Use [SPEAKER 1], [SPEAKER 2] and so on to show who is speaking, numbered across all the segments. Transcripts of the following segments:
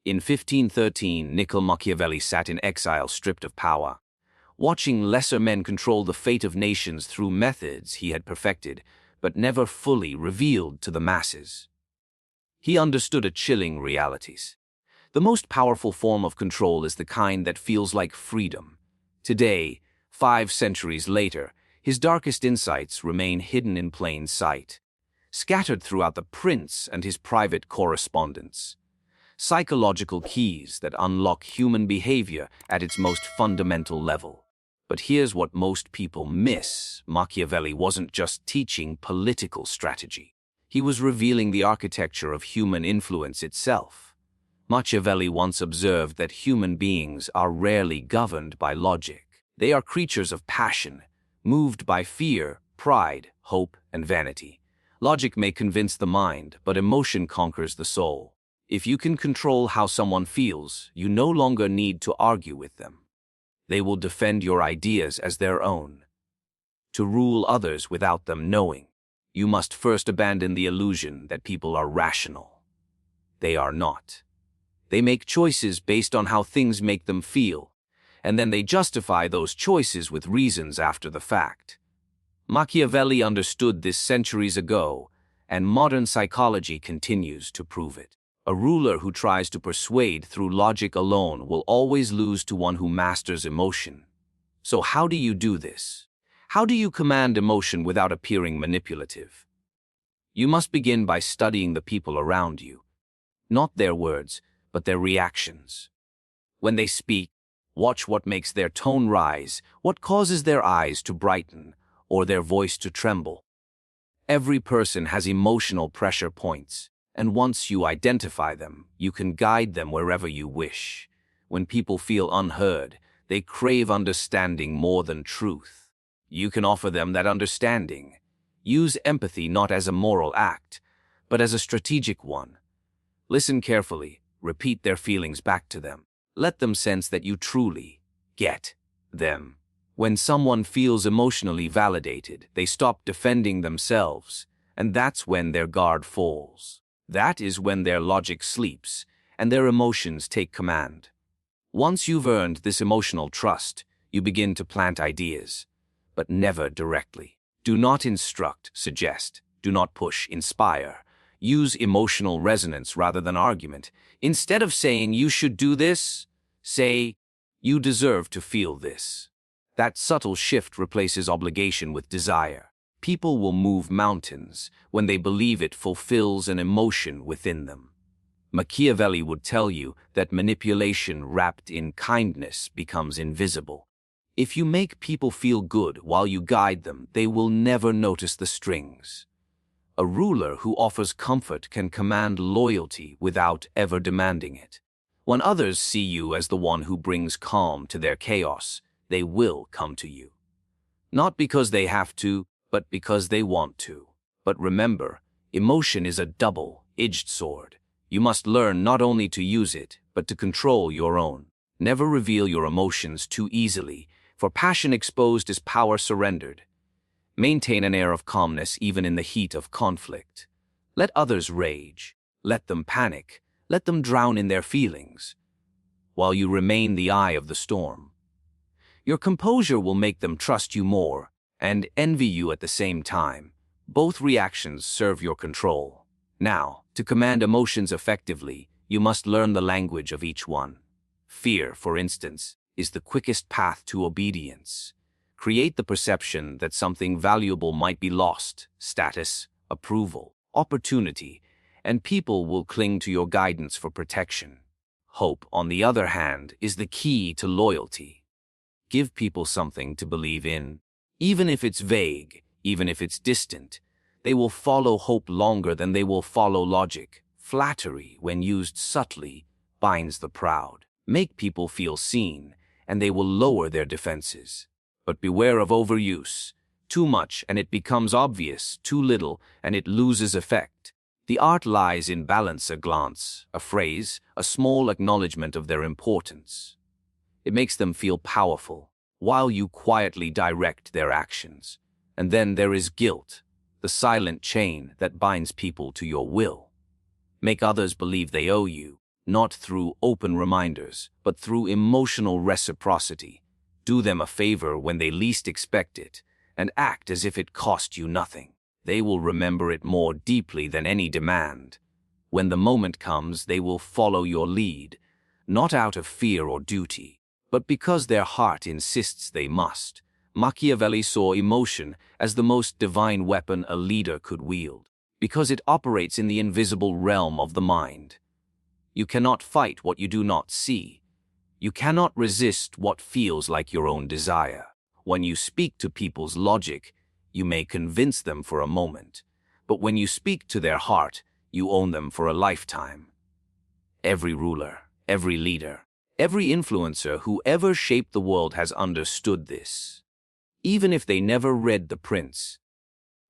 [SPEAKER 1] In 1513, Niccolò Machiavelli sat in exile, stripped of power, watching lesser men control the fate of nations through methods he had perfected, but never fully revealed to the masses. He understood a chilling realities. The most powerful form of control is the kind that feels like freedom. Today, 5 centuries later, his darkest insights remain hidden in plain sight, scattered throughout the prints and his private correspondence. Psychological keys that unlock human behavior at its most fundamental level. But here's what most people miss. Machiavelli wasn't just teaching political strategy. He was revealing the architecture of human influence itself. Machiavelli once observed that human beings are rarely governed by logic. They are creatures of passion, moved by fear, pride, hope, and vanity. Logic may convince the mind, but emotion conquers the soul. If you can control how someone feels, you no longer need to argue with them. They will defend your ideas as their own. To rule others without them knowing, you must first abandon the illusion that people are rational. They are not. They make choices based on how things make them feel, and then they justify those choices with reasons after the fact. Machiavelli understood this centuries ago, and modern psychology continues to prove it. A ruler who tries to persuade through logic alone will always lose to one who masters emotion. So how do you do this? How do you command emotion without appearing manipulative? You must begin by studying the people around you. Not their words, but their reactions. When they speak, watch what makes their tone rise, what causes their eyes to brighten, or their voice to tremble. Every person has emotional pressure points, and once you identify them, you can guide them wherever you wish. When people feel unheard, they crave understanding more than truth. You can offer them that understanding. Use empathy not as a moral act, but as a strategic one. Listen carefully, repeat their feelings back to them. Let them sense that you truly get them. When someone feels emotionally validated, they stop defending themselves, and that's when their guard falls. That is when their logic sleeps, and their emotions take command. Once you've earned this emotional trust, you begin to plant ideas, but never directly. Do not instruct, suggest. Do not push, inspire. Use emotional resonance rather than argument. Instead of saying, "You should do this," say, "You deserve to feel this." That subtle shift replaces obligation with desire. People will move mountains when they believe it fulfills an emotion within them. Machiavelli would tell you that manipulation wrapped in kindness becomes invisible. If you make people feel good while you guide them, they will never notice the strings. A ruler who offers comfort can command loyalty without ever demanding it. When others see you as the one who brings calm to their chaos, they will come to you. Not because they have to, but because they want to. But remember, emotion is a double-edged sword. You must learn not only to use it, but to control your own. Never reveal your emotions too easily, for passion exposed is power surrendered. Maintain an air of calmness even in the heat of conflict. Let others rage. Let them panic. Let them drown in their feelings, while you remain the eye of the storm. Your composure will make them trust you more and envy you at the same time. Both reactions serve your control. Now, to command emotions effectively, you must learn the language of each one. Fear, for instance, is the quickest path to obedience. Create the perception that something valuable might be lost, status, approval, opportunity, and people will cling to your guidance for protection. Hope, on the other hand, is the key to loyalty. Give people something to believe in. Even if it's vague, even if it's distant, they will follow hope longer than they will follow logic. Flattery, when used subtly, binds the proud. Make people feel seen, and they will lower their defenses. But beware of overuse. Too much, and it becomes obvious. Too little, and it loses effect. The art lies in balance, a glance, a phrase, a small acknowledgement of their importance. It makes them feel powerful, while you quietly direct their actions. And then there is guilt, the silent chain that binds people to your will. Make others believe they owe you. not through open reminders, but through emotional reciprocity. Do them a favor when they least expect it, and act as if it cost you nothing. They will remember it more deeply than any demand. When the moment comes, they will follow your lead, not out of fear or duty, but because their heart insists they must. Machiavelli saw emotion as the most divine weapon a leader could wield, because it operates in the invisible realm of the mind. You cannot fight what you do not see. You cannot resist what feels like your own desire. When you speak to people's logic, you may convince them for a moment, but when you speak to their heart, you own them for a lifetime. Every ruler, every leader, every influencer who ever shaped the world has understood this. Even if they never read The Prince,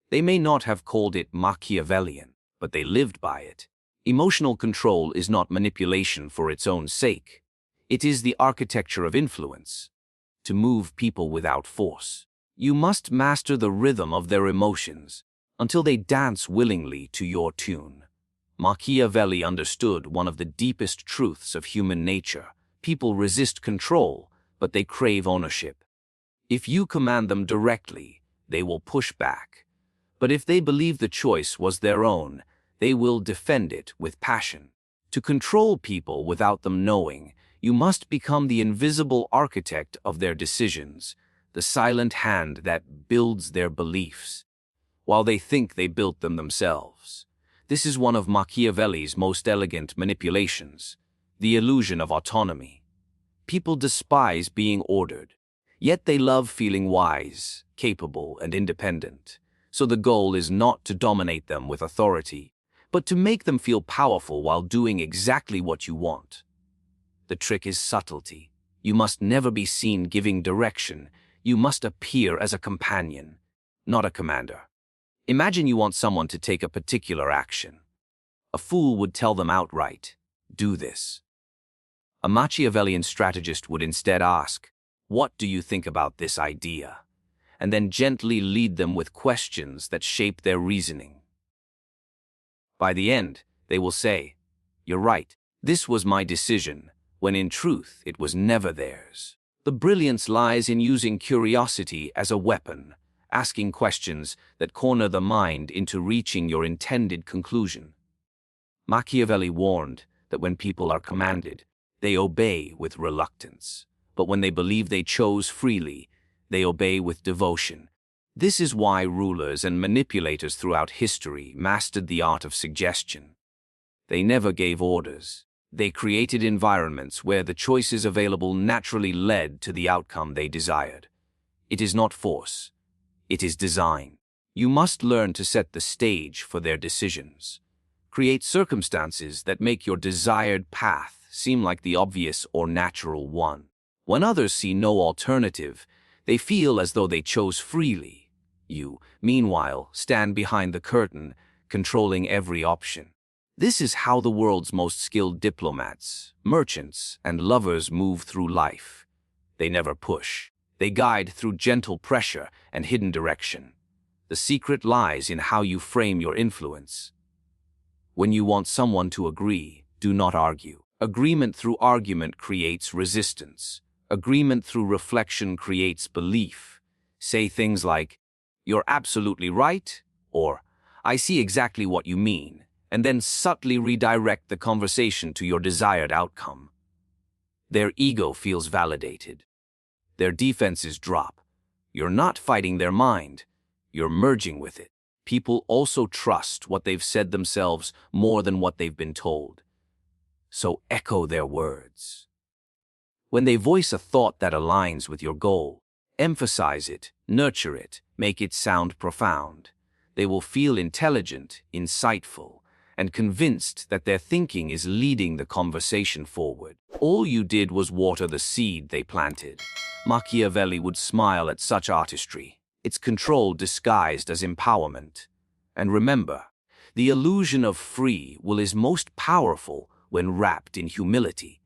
[SPEAKER 1] they may not have called it Machiavellian, but they lived by it. Emotional control is not manipulation for its own sake. It is the architecture of influence. To move people without force, you must master the rhythm of their emotions until they dance willingly to your tune. Machiavelli understood one of the deepest truths of human nature. People resist control, but they crave ownership. If you command them directly, they will push back. But if they believe the choice was their own, they will defend it with passion. To control people without them knowing, you must become the invisible architect of their decisions, the silent hand that builds their beliefs, while they think they built them themselves. This is one of Machiavelli's most elegant manipulations, the illusion of autonomy. People despise being ordered, yet they love feeling wise, capable, and independent. So the goal is not to dominate them with authority, but to make them feel powerful while doing exactly what you want. The trick is subtlety. You must never be seen giving direction. You must appear as a companion, not a commander. Imagine you want someone to take a particular action. A fool would tell them outright, "Do this." A Machiavellian strategist would instead ask, "What do you think about this idea?" and then gently lead them with questions that shape their reasoning. By the end, they will say, "You're right, this was my decision," when in truth it was never theirs. The brilliance lies in using curiosity as a weapon, asking questions that corner the mind into reaching your intended conclusion. Machiavelli warned that when people are commanded, they obey with reluctance, but when they believe they chose freely, they obey with devotion. This is why rulers and manipulators throughout history mastered the art of suggestion. They never gave orders. They created environments where the choices available naturally led to the outcome they desired. It is not force. It is design. You must learn to set the stage for their decisions. Create circumstances that make your desired path seem like the obvious or natural one. When others see no alternative, they feel as though they chose freely. You, meanwhile, stand behind the curtain, controlling every option. This is how the world's most skilled diplomats, merchants, and lovers move through life. They never push. They guide through gentle pressure and hidden direction. The secret lies in how you frame your influence. When you want someone to agree, do not argue. Agreement through argument creates resistance. Agreement through reflection creates belief. Say things like, "You're absolutely right," or "I see exactly what you mean," and then subtly redirect the conversation to your desired outcome. Their ego feels validated. Their defenses drop. You're not fighting their mind. You're merging with it. People also trust what they've said themselves more than what they've been told. So echo their words. When they voice a thought that aligns with your goal, emphasize it, nurture it, make it sound profound. They will feel intelligent, insightful, and convinced that their thinking is leading the conversation forward. All you did was water the seed they planted. Machiavelli would smile at such artistry. It's control disguised as empowerment. And remember, the illusion of free will is most powerful when wrapped in humility.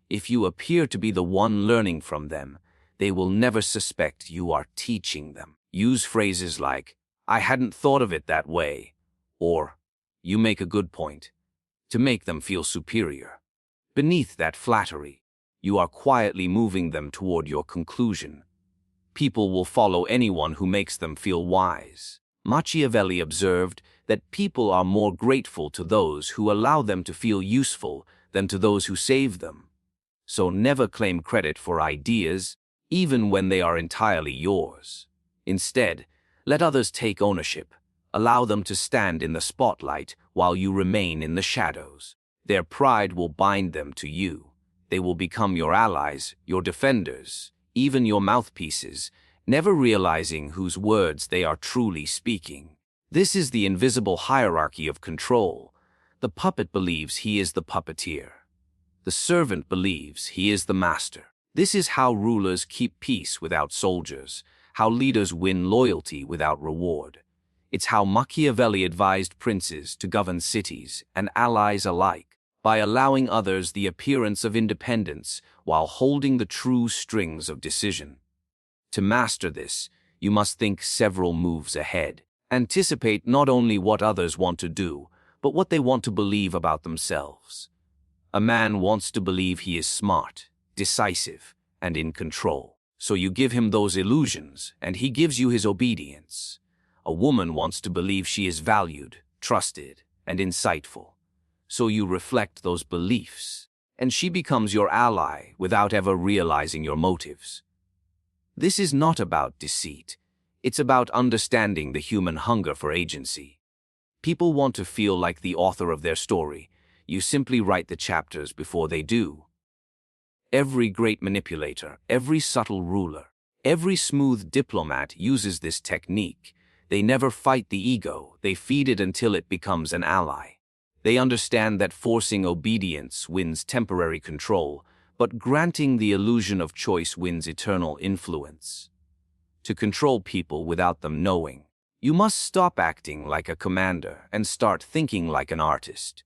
[SPEAKER 1] If you appear to be the one learning from them, they will never suspect you are teaching them. Use phrases like, "I hadn't thought of it that way," or "You make a good point," to make them feel superior. Beneath that flattery, you are quietly moving them toward your conclusion. People will follow anyone who makes them feel wise. Machiavelli observed that people are more grateful to those who allow them to feel useful than to those who save them. So never claim credit for ideas, even when they are entirely yours. Instead, let others take ownership. Allow them to stand in the spotlight while you remain in the shadows. Their pride will bind them to you. They will become your allies, your defenders, even your mouthpieces, never realizing whose words they are truly speaking. This is the invisible hierarchy of control. The puppet believes he is the puppeteer. The servant believes he is the master. This is how rulers keep peace without soldiers, how leaders win loyalty without reward. It's how Machiavelli advised princes to govern cities and allies alike, by allowing others the appearance of independence while holding the true strings of decision. To master this, you must think several moves ahead. Anticipate not only what others want to do, but what they want to believe about themselves. A man wants to believe he is smart, decisive, and in control. So you give him those illusions, and he gives you his obedience. A woman wants to believe she is valued, trusted, and insightful. So you reflect those beliefs, and she becomes your ally without ever realizing your motives. This is not about deceit. It's about understanding the human hunger for agency. People want to feel like the author of their story. You simply write the chapters before they do. Every great manipulator, every subtle ruler, every smooth diplomat uses this technique. They never fight the ego, they feed it until it becomes an ally. They understand that forcing obedience wins temporary control, but granting the illusion of choice wins eternal influence. To control people without them knowing, you must stop acting like a commander and start thinking like an artist.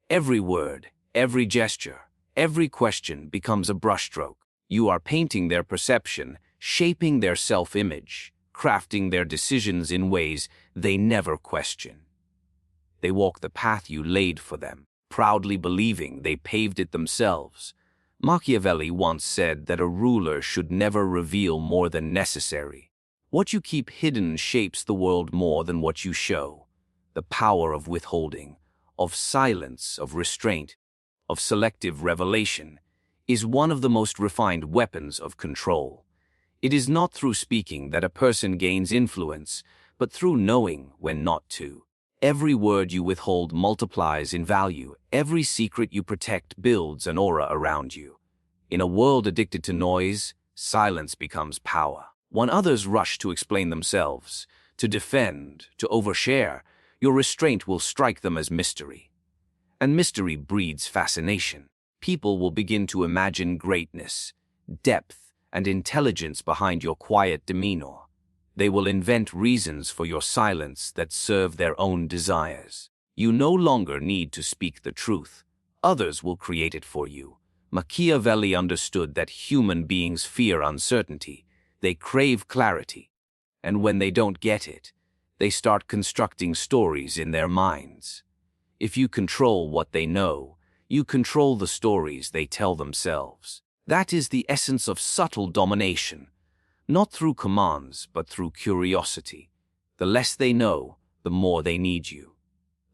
[SPEAKER 1] Every word, every gesture, every question becomes a brushstroke. You are painting their perception, shaping their self-image, crafting their decisions in ways they never question. They walk the path you laid for them, proudly believing they paved it themselves. Machiavelli once said that a ruler should never reveal more than necessary. What you keep hidden shapes the world more than what you show. The power of withholding, of silence, of restraint, of selective revelation, is one of the most refined weapons of control. It is not through speaking that a person gains influence, but through knowing when not to. Every word you withhold multiplies in value. Every secret you protect builds an aura around you. In a world addicted to noise, silence becomes power. When others rush to explain themselves, to defend, to overshare, your restraint will strike them as mystery. And mystery breeds fascination. People will begin to imagine greatness, depth, and intelligence behind your quiet demeanor. They will invent reasons for your silence that serve their own desires. You no longer need to speak the truth. Others will create it for you. Machiavelli understood that human beings fear uncertainty. They crave clarity. And when they don't get it, they start constructing stories in their minds. If you control what they know, you control the stories they tell themselves. That is the essence of subtle domination. Not through commands, but through curiosity. The less they know, the more they need you.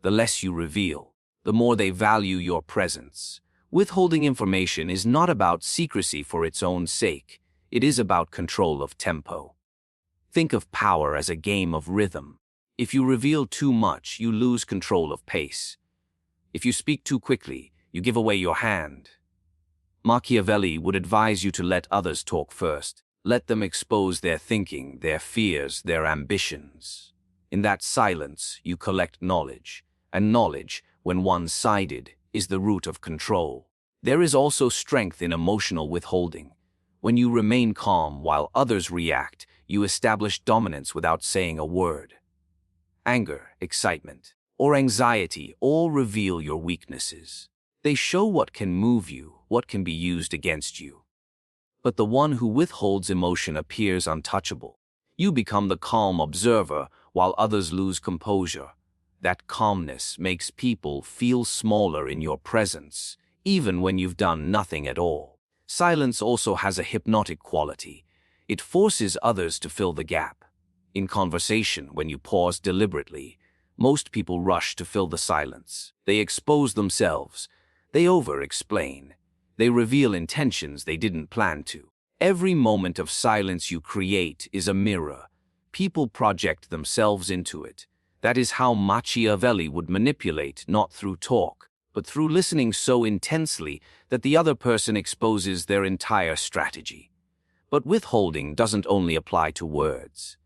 [SPEAKER 1] The less you reveal, the more they value your presence. Withholding information is not about secrecy for its own sake. It is about control of tempo. Think of power as a game of rhythm. If you reveal too much, you lose control of pace. If you speak too quickly, you give away your hand. Machiavelli would advise you to let others talk first. Let them expose their thinking, their fears, their ambitions. In that silence, you collect knowledge, and knowledge, when one-sided, is the root of control. There is also strength in emotional withholding. When you remain calm while others react, you establish dominance without saying a word. Anger, excitement, or anxiety all reveal your weaknesses. They show what can move you, what can be used against you. But the one who withholds emotion appears untouchable. You become the calm observer while others lose composure. That calmness makes people feel smaller in your presence, even when you've done nothing at all. Silence also has a hypnotic quality. It forces others to fill the gap. In conversation, when you pause deliberately, most people rush to fill the silence. They expose themselves. They over-explain. They reveal intentions they didn't plan to. Every moment of silence you create is a mirror. People project themselves into it. That is how Machiavelli would manipulate, not through talk, but through listening so intensely that the other person exposes their entire strategy. But withholding doesn't only apply to words.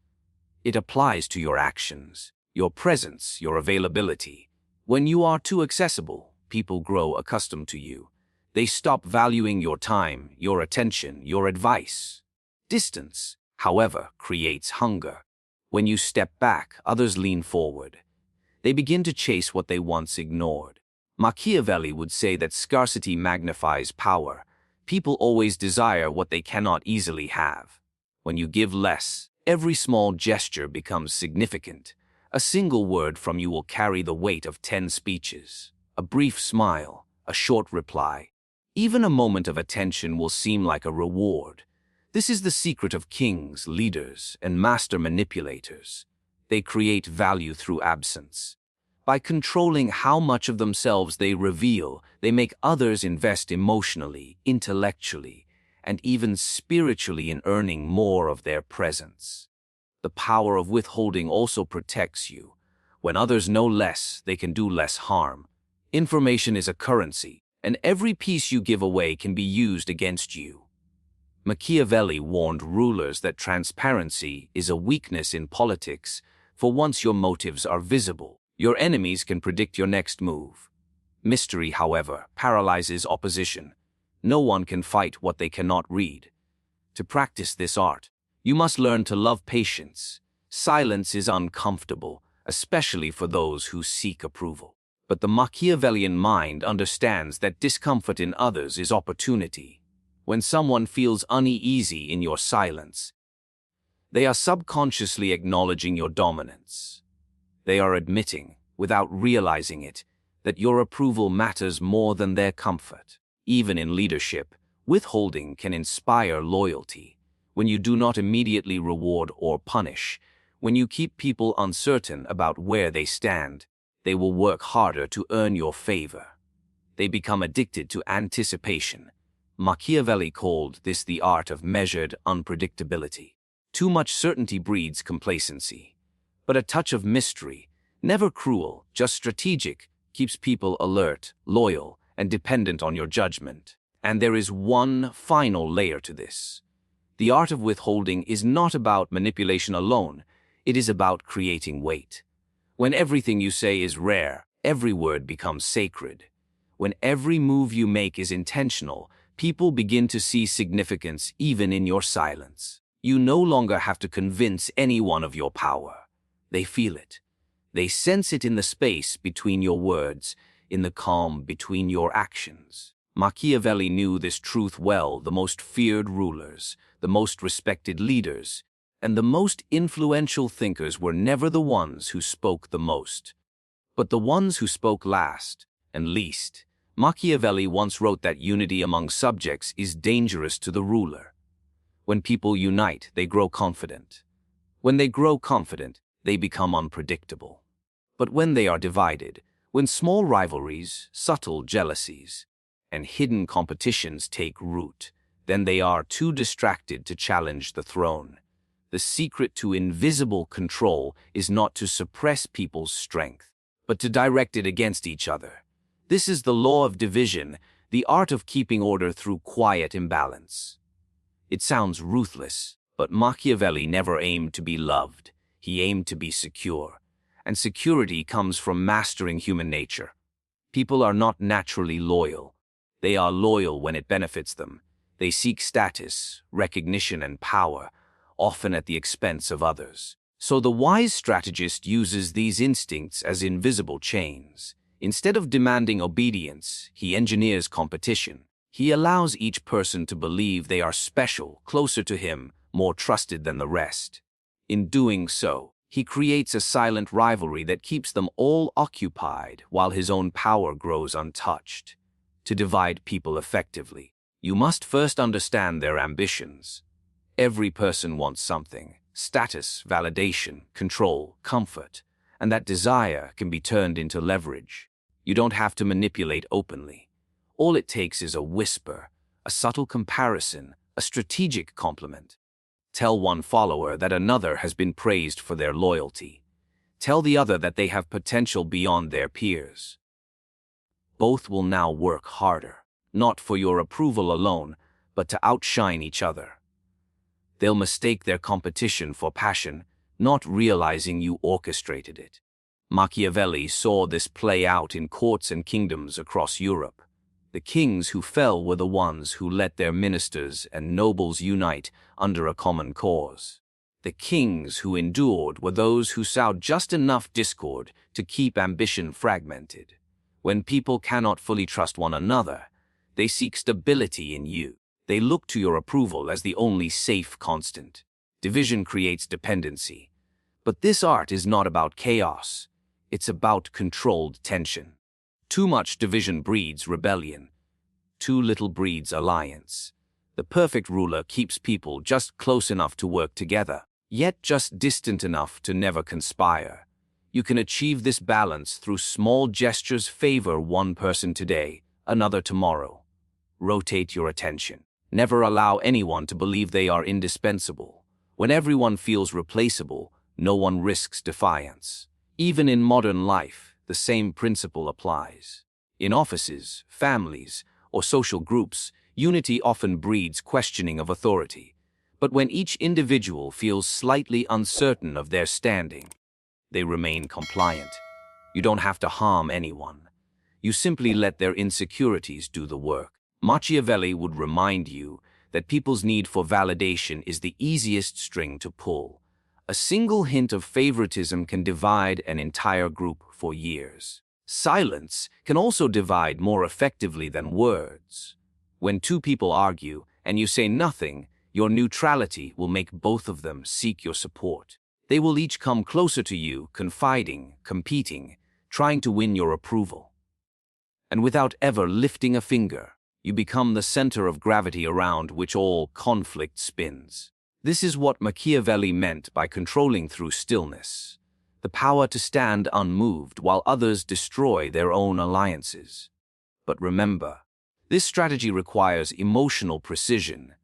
[SPEAKER 1] It applies to your actions, your presence, your availability. When you are too accessible, people grow accustomed to you. They stop valuing your time, your attention, your advice. Distance, however, creates hunger. When you step back, others lean forward. They begin to chase what they once ignored. Machiavelli would say that scarcity magnifies power. People always desire what they cannot easily have. When you give less, every small gesture becomes significant. A single word from you will carry the weight of 10 speeches. A brief smile, a short reply. Even a moment of attention will seem like a reward. This is the secret of kings, leaders, and master manipulators. They create value through absence. By controlling how much of themselves they reveal, they make others invest emotionally, intellectually, and even spiritually in earning more of their presence. The power of withholding also protects you. When others know less, they can do less harm. Information is a currency, and every piece you give away can be used against you. Machiavelli warned rulers that transparency is a weakness in politics, for once your motives are visible, your enemies can predict your next move. Mystery, however, paralyzes opposition. No one can fight what they cannot read. To practice this art, you must learn to love patience. Silence is uncomfortable, especially for those who seek approval. But the Machiavellian mind understands that discomfort in others is opportunity. When someone feels uneasy in your silence, they are subconsciously acknowledging your dominance. They are admitting, without realizing it, that your approval matters more than their comfort. Even in leadership, withholding can inspire loyalty. When you do not immediately reward or punish, when you keep people uncertain about where they stand, they will work harder to earn your favor. They become addicted to anticipation. Machiavelli called this the art of measured unpredictability. Too much certainty breeds complacency. But a touch of mystery, never cruel, just strategic, keeps people alert, loyal, and dependent on your judgment. And there is one final layer to this. The art of withholding is not about manipulation alone. It is about creating weight. When everything you say is rare, every word becomes sacred. When every move you make is intentional, people begin to see significance even in your silence. You no longer have to convince anyone of your power. They feel it. They sense it in the space between your words, in the calm between your actions. Machiavelli knew this truth well. The most feared rulers, the most respected leaders, and the most influential thinkers were never the ones who spoke the most, but the ones who spoke last and least. Machiavelli once wrote that unity among subjects is dangerous to the ruler. When people unite, they grow confident. When they grow confident, they become unpredictable. But when they are divided, when small rivalries, subtle jealousies, and hidden competitions take root, then they are too distracted to challenge the throne. The secret to invisible control is not to suppress people's strength, but to direct it against each other. This is the law of division, the art of keeping order through quiet imbalance. It sounds ruthless, but Machiavelli never aimed to be loved. He aimed to be secure. And security comes from mastering human nature. People are not naturally loyal. They are loyal when it benefits them. They seek status, recognition, and power, often at the expense of others. So the wise strategist uses these instincts as invisible chains. Instead of demanding obedience, he engineers competition. He allows each person to believe they are special, closer to him, more trusted than the rest. In doing so, he creates a silent rivalry that keeps them all occupied while his own power grows untouched. to divide people effectively. You must first understand their ambitions. Every person wants something: status, validation, control, comfort, and that desire can be turned into leverage. You don't have to manipulate openly. All it takes is a whisper, a subtle comparison, a strategic compliment. Tell one follower that another has been praised for their loyalty. Tell the other that they have potential beyond their peers. Both will now work harder, not for your approval alone, but to outshine each other. They'll mistake their competition for passion, not realizing you orchestrated it. Machiavelli saw this play out in courts and kingdoms across Europe. The kings who fell were the ones who let their ministers and nobles unite under a common cause. The kings who endured were those who sowed just enough discord to keep ambition fragmented. When people cannot fully trust one another, they seek stability in you. They look to your approval as the only safe constant. Division creates dependency. But this art is not about chaos. It's about controlled tension. Too much division breeds rebellion. Too little breeds alliance. The perfect ruler keeps people just close enough to work together, yet just distant enough to never conspire. You can achieve this balance through small gestures. Favor one person today, another tomorrow. Rotate your attention. Never allow anyone to believe they are indispensable. When everyone feels replaceable, no one risks defiance. Even in modern life, the same principle applies. In offices, families, or social groups, unity often breeds questioning of authority. But when each individual feels slightly uncertain of their standing, they remain compliant. You don't have to harm anyone. You simply let their insecurities do the work. Machiavelli would remind you that people's need for validation is the easiest string to pull. A single hint of favoritism can divide an entire group for years. Silence can also divide more effectively than words. When two people argue and you say nothing, your neutrality will make both of them seek your support. They will each come closer to you, confiding, competing, trying to win your approval. And without ever lifting a finger, you become the center of gravity around which all conflict spins. This is what Machiavelli meant by controlling through stillness, the power to stand unmoved while others destroy their own alliances. But remember, this strategy requires emotional precision.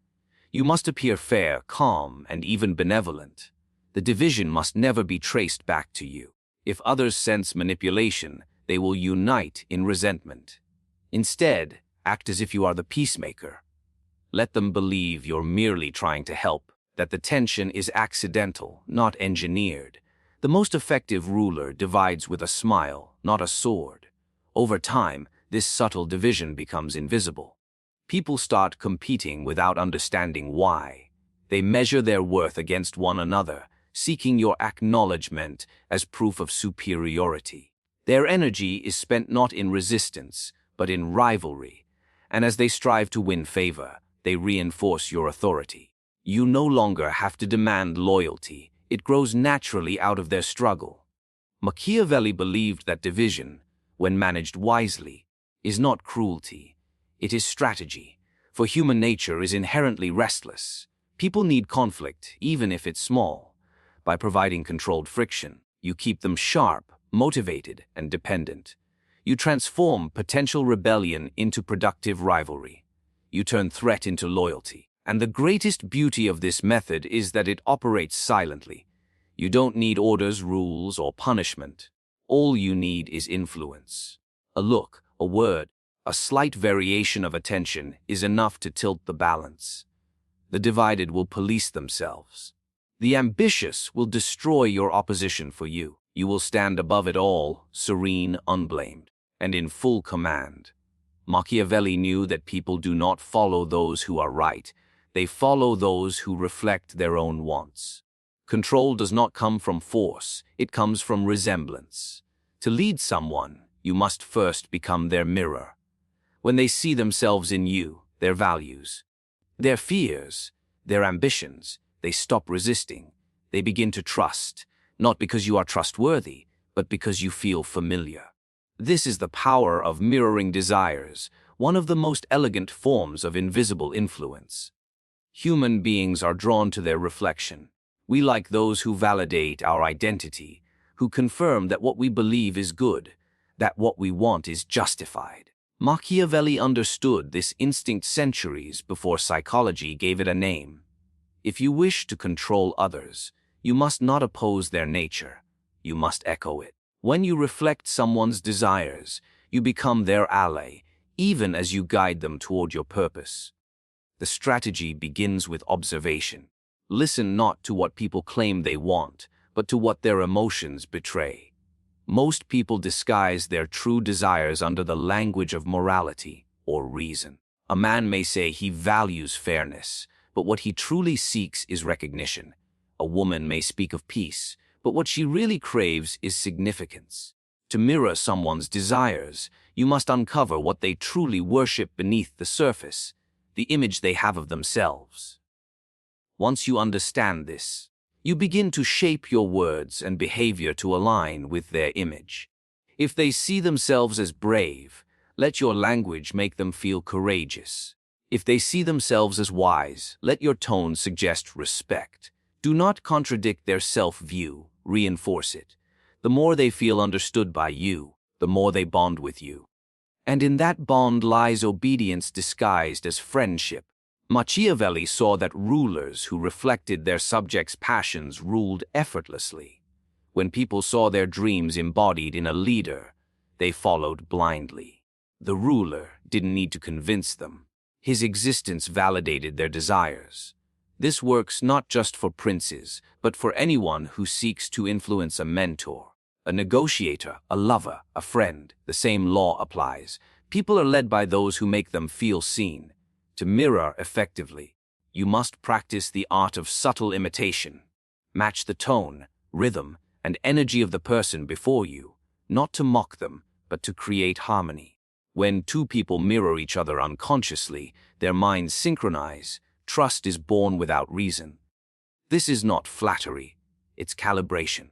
[SPEAKER 1] You must appear fair, calm, and even benevolent. The division must never be traced back to you. If others sense manipulation, they will unite in resentment. Instead, act as if you are the peacemaker. Let them believe you're merely trying to help, that the tension is accidental, not engineered. The most effective ruler divides with a smile, not a sword. Over time, this subtle division becomes invisible. People start competing without understanding why. They measure their worth against one another, seeking your acknowledgement as proof of superiority. Their energy is spent not in resistance, but in rivalry, and as they strive to win favor, they reinforce your authority. You no longer have to demand loyalty. It grows naturally out of their struggle. Machiavelli believed that division, when managed wisely, is not cruelty. It is strategy, for human nature is inherently restless. People need conflict, even if it's small. By providing controlled friction, you keep them sharp, motivated, and dependent. You transform potential rebellion into productive rivalry. You turn threat into loyalty. And the greatest beauty of this method is that it operates silently. You don't need orders, rules, or punishment. All you need is influence. A look, a word, a slight variation of attention is enough to tilt the balance. The divided will police themselves. The ambitious will destroy your opposition for you. You will stand above it all, serene, unblamed, and in full command. Machiavelli knew that people do not follow those who are right. They follow those who reflect their own wants. Control does not come from force, it comes from resemblance. To lead someone, you must first become their mirror. When they see themselves in you, their values, their fears, their ambitions, they stop resisting. They begin to trust, not because you are trustworthy, but because you feel familiar. This is the power of mirroring desires. one of the most elegant forms of invisible influence. Human beings are drawn to their reflection. We like those who validate our identity, who confirm that what we believe is good, that what we want is justified. Machiavelli understood this instinct centuries before psychology gave it a name. If you wish to control others, you must not oppose their nature, you must echo it. When you reflect someone's desires, you become their ally, even as you guide them toward your purpose. The strategy begins with observation. Listen not to what people claim they want, but to what their emotions betray. Most people disguise their true desires under the language of morality or reason. A man may say he values fairness, but what he truly seeks is recognition. A woman may speak of peace, but what she really craves is significance. To mirror someone's desires, you must uncover what they truly worship beneath the surface, the image they have of themselves. Once you understand this, you begin to shape your words and behavior to align with their image. If they see themselves as brave, let your language make them feel courageous. If they see themselves as wise, let your tone suggest respect. Do not contradict their self-view, reinforce it. The more they feel understood by you, the more they bond with you. And in that bond lies obedience disguised as friendship. Machiavelli saw that rulers who reflected their subjects' passions ruled effortlessly. When people saw their dreams embodied in a leader, they followed blindly. The ruler didn't need to convince them. His existence validated their desires. This works not just for princes, but for anyone who seeks to influence a mentor, a negotiator, a lover, a friend. The same law applies. People are led by those who make them feel seen. To mirror effectively, you must practice the art of subtle imitation. Match the tone, rhythm, and energy of the person before you, not to mock them, but to create harmony. When two people mirror each other unconsciously, their minds synchronize. Trust is born without reason. This is not flattery, it's calibration.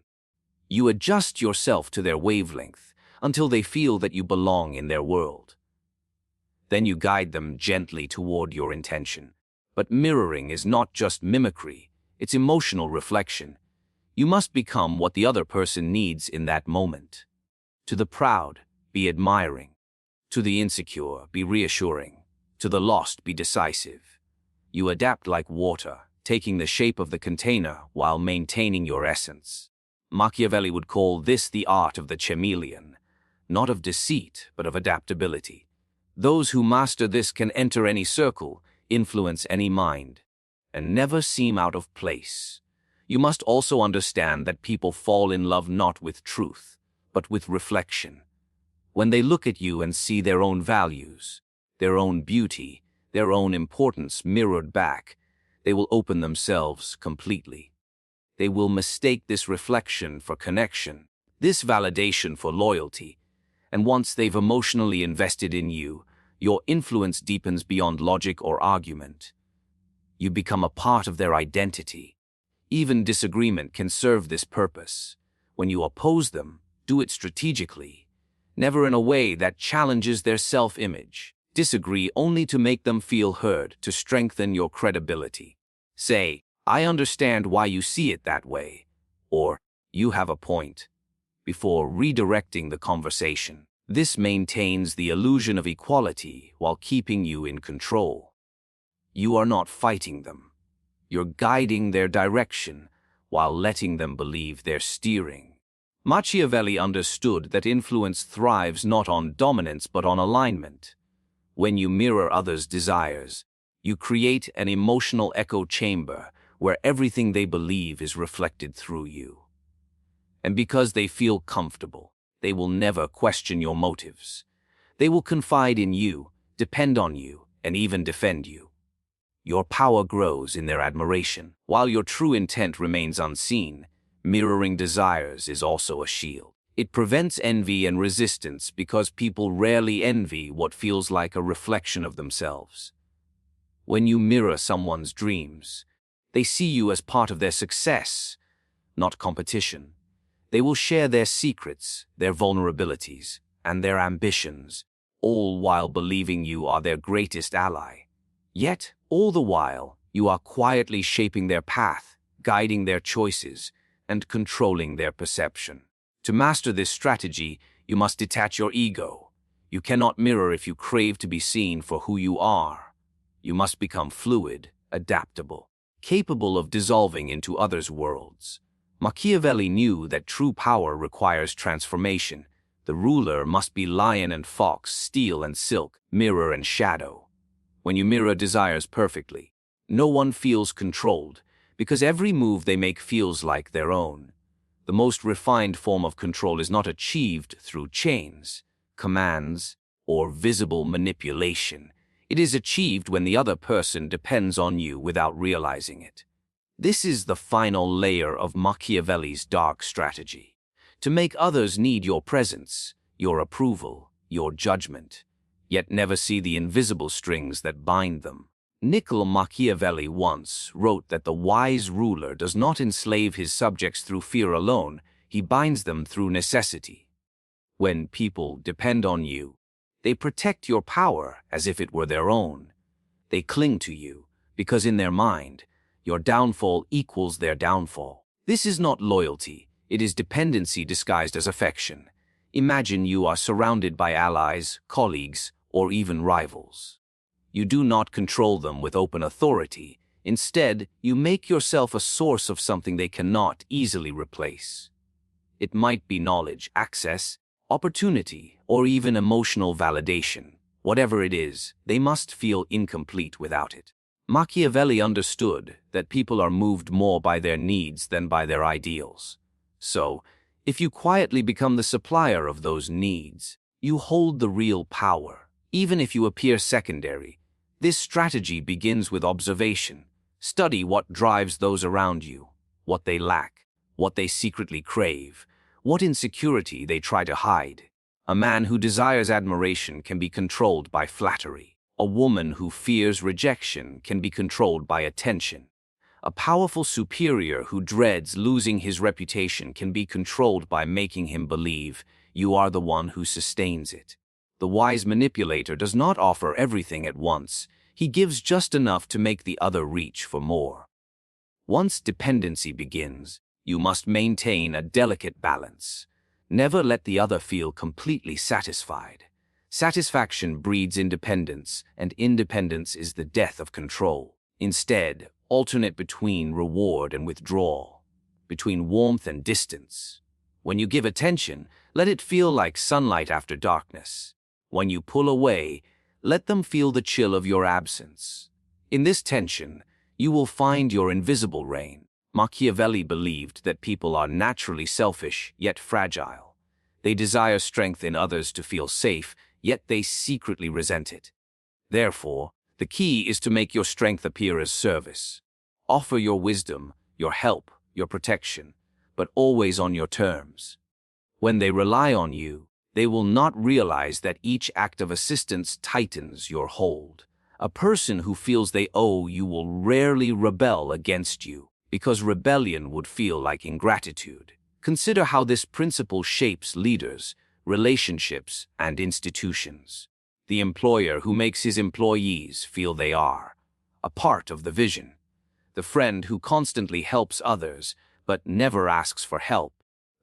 [SPEAKER 1] You adjust yourself to their wavelength until they feel that you belong in their world. Then you guide them gently toward your intention. But mirroring is not just mimicry, it's emotional reflection. You must become what the other person needs in that moment. To the proud, be admiring. To the insecure, be reassuring. To the lost, be decisive. You adapt like water, taking the shape of the container while maintaining your essence. Machiavelli would call this the art of the chameleon, not of deceit, but of adaptability. Those who master this can enter any circle, influence any mind, and never seem out of place. You must also understand that people fall in love not with truth, but with reflection. When they look at you and see their own values, their own beauty, their own importance mirrored back, they will open themselves completely. They will mistake this reflection for connection, this validation for loyalty, and once they've emotionally invested in you, your influence deepens beyond logic or argument. You become a part of their identity. Even disagreement can serve this purpose. When you oppose them, do it strategically, never in a way that challenges their self-image. Disagree only to make them feel heard, to strengthen your credibility. Say, "I understand why you see it that way," or "You have a point," before redirecting the conversation. This maintains the illusion of equality while keeping you in control. You are not fighting them. You're guiding their direction while letting them believe they're steering. Machiavelli understood that influence thrives not on dominance but on alignment. When you mirror others' desires, you create an emotional echo chamber where everything they believe is reflected through you. And because they feel comfortable, they will never question your motives. They will confide in you, depend on you, and even defend you. Your power grows in their admiration. While your true intent remains unseen, mirroring desires is also a shield. It prevents envy and resistance because people rarely envy what feels like a reflection of themselves. When you mirror someone's dreams, they see you as part of their success, not competition. They will share their secrets, their vulnerabilities, and their ambitions, all while believing you are their greatest ally. Yet, all the while, you are quietly shaping their path, guiding their choices, and controlling their perception. To master this strategy, you must detach your ego. You cannot mirror if you crave to be seen for who you are. You must become fluid, adaptable, capable of dissolving into others' worlds. Machiavelli knew that true power requires transformation. The ruler must be lion and fox, steel and silk, mirror and shadow. When you mirror desires perfectly, no one feels controlled, because every move they make feels like their own. The most refined form of control is not achieved through chains, commands, or visible manipulation. It is achieved when the other person depends on you without realizing it. This is the final layer of Machiavelli's dark strategy. To make others need your presence, your approval, your judgment, yet never see the invisible strings that bind them. Niccolò Machiavelli once wrote that the wise ruler does not enslave his subjects through fear alone, he binds them through necessity. When people depend on you, they protect your power as if it were their own. They cling to you because in their mind, your downfall equals their downfall. This is not loyalty, it is dependency disguised as affection. Imagine you are surrounded by allies, colleagues, or even rivals. You do not control them with open authority. Instead, you make yourself a source of something they cannot easily replace. It might be knowledge, access, opportunity, or even emotional validation. Whatever it is, they must feel incomplete without it. Machiavelli understood that people are moved more by their needs than by their ideals. So, if you quietly become the supplier of those needs, you hold the real power, even if you appear secondary. This strategy begins with observation. Study what drives those around you, what they lack, what they secretly crave, what insecurity they try to hide. A man who desires admiration can be controlled by flattery. A woman who fears rejection can be controlled by attention. A powerful superior who dreads losing his reputation can be controlled by making him believe you are the one who sustains it. The wise manipulator does not offer everything at once. He gives just enough to make the other reach for more. Once dependency begins, you must maintain a delicate balance. Never let the other feel completely satisfied. Satisfaction breeds independence, and independence is the death of control. Instead, alternate between reward and withdrawal, between warmth and distance. When you give attention, let it feel like sunlight after darkness. When you pull away, let them feel the chill of your absence. In this tension, you will find your invisible reign. Machiavelli believed that people are naturally selfish, yet fragile. They desire strength in others to feel safe, yet they secretly resent it. Therefore, the key is to make your strength appear as service. Offer your wisdom, your help, your protection, but always on your terms. When they rely on you, they will not realize that each act of assistance tightens your hold. A person who feels they owe you will rarely rebel against you, because rebellion would feel like ingratitude. Consider how this principle shapes leaders, relationships, and institutions. The employer who makes his employees feel they are a part of the vision. The friend who constantly helps others, but never asks for help.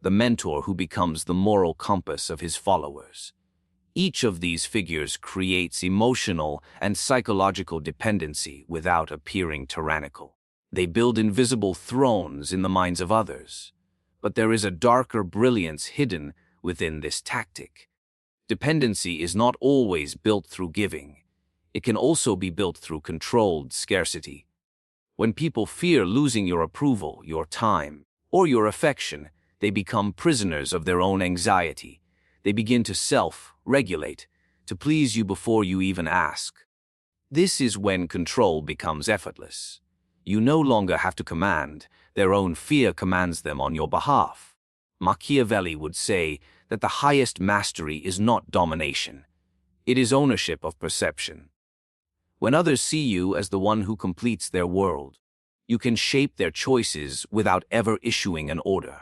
[SPEAKER 1] The mentor who becomes the moral compass of his followers. Each of these figures creates emotional and psychological dependency without appearing tyrannical. They build invisible thrones in the minds of others. But there is a darker brilliance hidden within this tactic. Dependency is not always built through giving. It can also be built through controlled scarcity. When people fear losing your approval, your time, or your affection, they become prisoners of their own anxiety. They begin to self-regulate, to please you before you even ask. This is when control becomes effortless. You no longer have to command, their own fear commands them on your behalf. Machiavelli would say that the highest mastery is not domination. It is ownership of perception. When others see you as the one who completes their world, you can shape their choices without ever issuing an order.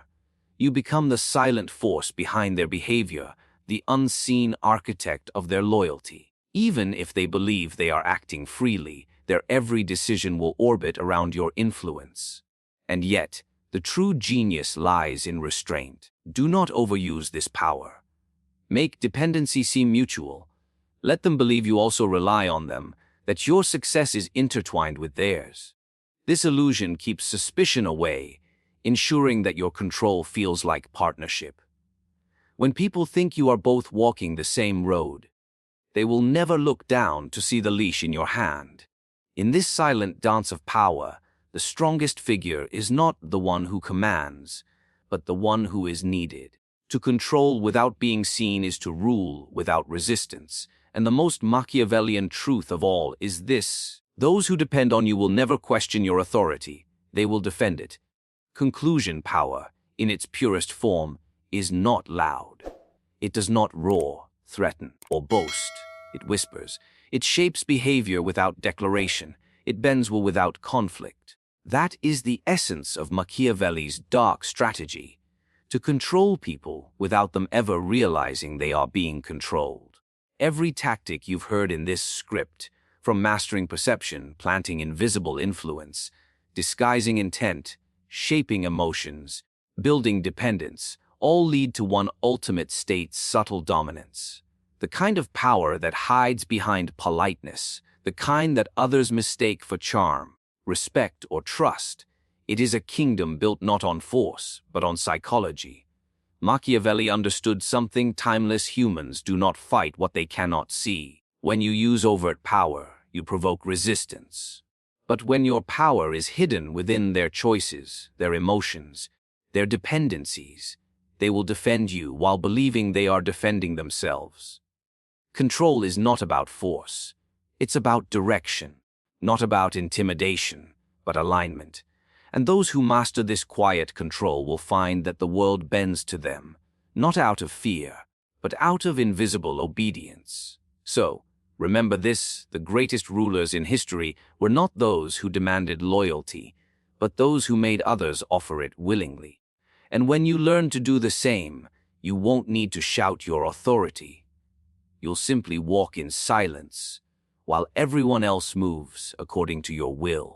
[SPEAKER 1] You become the silent force behind their behavior, the unseen architect of their loyalty. Even if they believe they are acting freely, their every decision will orbit around your influence. And yet, the true genius lies in restraint. Do not overuse this power. Make dependency seem mutual. Let them believe you also rely on them, that your success is intertwined with theirs. This illusion keeps suspicion away, ensuring that your control feels like partnership. When people think you are both walking the same road, they will never look down to see the leash in your hand. In this silent dance of power, the strongest figure is not the one who commands, but the one who is needed. To control without being seen is to rule without resistance, and the most Machiavellian truth of all is this: those who depend on you will never question your authority, they will defend it. Conclusion power, in its purest form, is not loud. It does not roar, threaten, or boast. It whispers. It shapes behavior without declaration. It bends will without conflict. That is the essence of Machiavelli's dark strategy: to control people without them ever realizing they are being controlled. Every tactic you've heard in this script, from mastering perception, planting invisible influence, disguising intent, shaping emotions, building dependence, all lead to one ultimate state: subtle dominance. The kind of power that hides behind politeness, the kind that others mistake for charm, respect, or trust. It is a kingdom built not on force, but on psychology. Machiavelli understood something timeless: humans do not fight what they cannot see. When you use overt power, you provoke resistance. But when your power is hidden within their choices, their emotions, their dependencies, they will defend you while believing they are defending themselves. Control is not about force. It's about direction, not about intimidation, but alignment. And those who master this quiet control will find that the world bends to them, not out of fear, but out of invisible obedience. So, remember this: the greatest rulers in history were not those who demanded loyalty, but those who made others offer it willingly. And when you learn to do the same, you won't need to shout your authority. You'll simply walk in silence, while everyone else moves according to your will.